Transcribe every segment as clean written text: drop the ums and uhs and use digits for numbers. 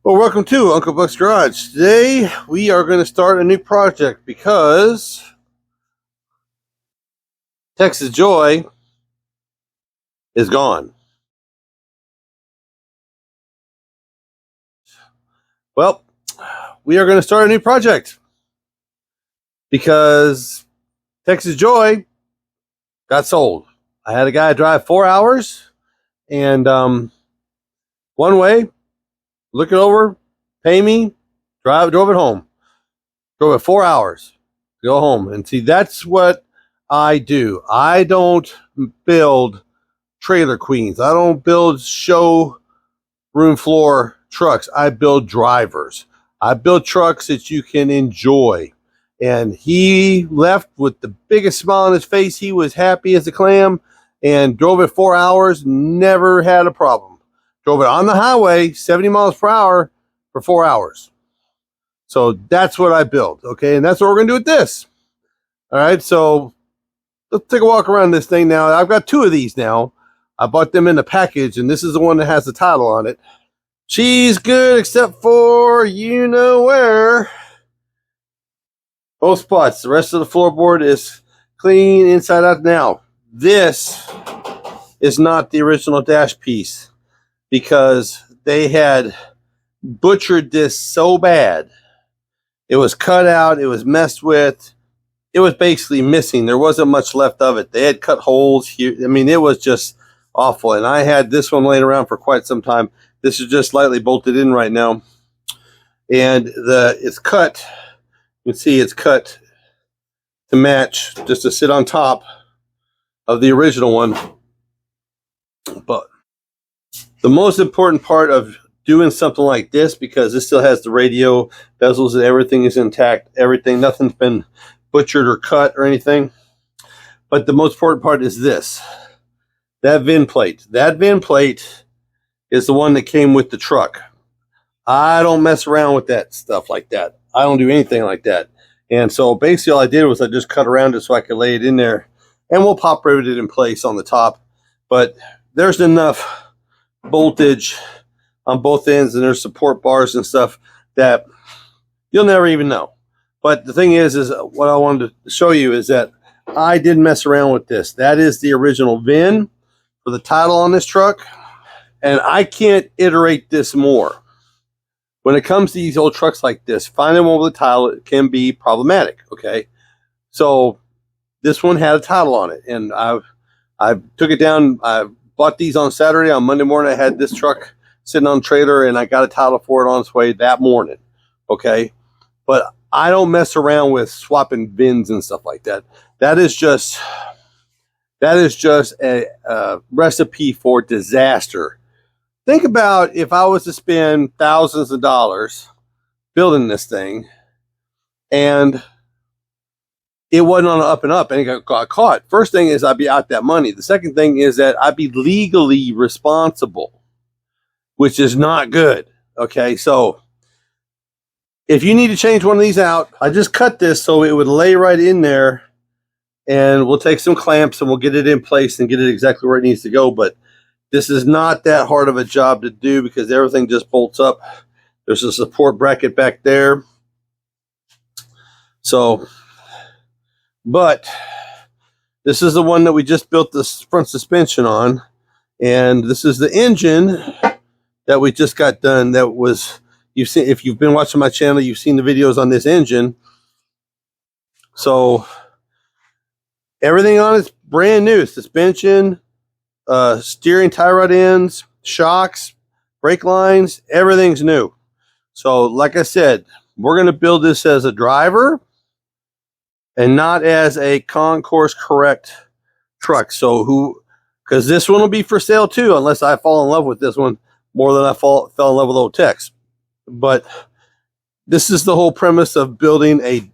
Well, welcome to Uncle Buck's Garage. Today we are going to start a new project because Texas Joy is gone. Well, we are going to start a new project because Texas Joy got sold. I had a guy drive 4 hours and one way, look it over, pay me, drove it home. Drove it 4 hours, go home. And see, that's what I do. I don't build trailer queens. I don't build show room floor trucks. I build drivers. I build trucks that you can enjoy. And he left with the biggest smile on his face. He was happy as a clam and drove it 4 hours, never had a problem. Drove it on the highway, 70 miles per hour for 4 hours. So that's what I build, okay? And that's what we're going to do with this. All right, so let's take a walk around this thing now. I've got two of these now. I bought them in the package, and this is the one that has the title on it. She's good except for you know where. Both spots. The rest of the floorboard is clean inside out now. This is not the original dash piece because they had butchered this so bad. It was cut out. It was messed with. It was basically missing. There wasn't much left of it. They had cut holes here. I mean, it was just awful. And I had this one laying around for quite some time. This is just slightly bolted in right now. And it's cut. You can see it's cut to match, just to sit on top of the original one. But the most important part of doing something like this, because this still has the radio bezels and everything is intact, nothing's been butchered or cut or anything. But the most important part is this, that VIN plate. That VIN plate is the one that came with the truck. I don't mess around with that stuff like that. I don't do anything like that. And so basically all I did was I just cut around it so I could lay it in there, and we'll pop rivet it in place on the top. But there's enough voltage on both ends, and there's support bars and stuff that you'll never even know. But the thing is what I wanted to show you is that I didn't mess around with this. That is the original VIN for the title on this truck, and I can't iterate this more. When it comes to these old trucks like this, finding one with a title can be problematic, okay? So this one had a title on it, and I took it down. I bought these on Saturday. On Monday morning, I had this truck sitting on the trailer, and I got a title for it on its way that morning, okay? But I don't mess around with swapping VINs and stuff like that. That is just a recipe for disaster. Think about if I was to spend thousands of dollars building this thing and it wasn't on an up and up and it got caught. First thing is I'd be out that money. The second thing is that I'd be legally responsible, which is not good. Okay, so if you need to change one of these out, I just cut this so it would lay right in there, and we'll take some clamps and we'll get it in place and get it exactly where it needs to go. But this is not that hard of a job to do because everything just bolts up. There's a support bracket back there. So, but this is the one that we just built the front suspension on. And this is the engine that we just got done. That was, you've seen, if you've been watching my channel, you've seen the videos on this engine. So everything on it's brand new. Suspension, steering tie rod ends, shocks, brake lines, everything's new. So like I said, we're going to build this as a driver and not as a concourse correct truck. So because this one will be for sale too, unless I fall in love with this one more than I fell in love with old Tex. But this is the whole premise of building a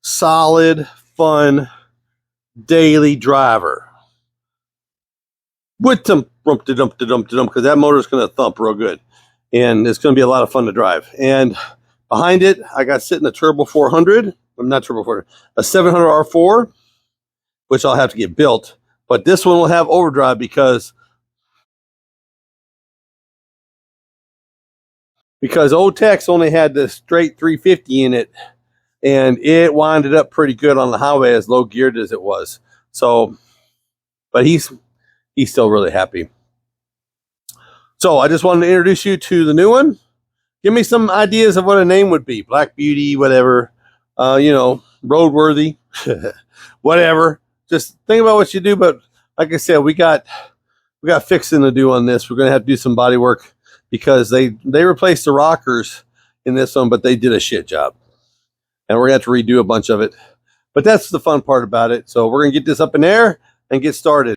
solid, fun, daily driver. With some rump-de-dump-de-dump-de-dump, because that motor is going to thump real good. And it's going to be a lot of fun to drive. And behind it, I got sitting a Turbo 400. I'm not Turbo 400. A 700 R4, which I'll have to get built. But this one will have overdrive because because Old Tex only had the straight 350 in it, and it winded up pretty good on the highway as low geared as it was. So, but he's still really happy. So I just wanted to introduce you to the new one. Give me some ideas of what a name would be. Black Beauty, whatever. You know, roadworthy, whatever. Just think about what you do. But like I said, we got fixing to do on this. We're going to have to do some body work because they replaced the rockers in this one, but they did a shit job. And we're going to have to redo a bunch of it. But that's the fun part about it. So we're going to get this up in air and get started.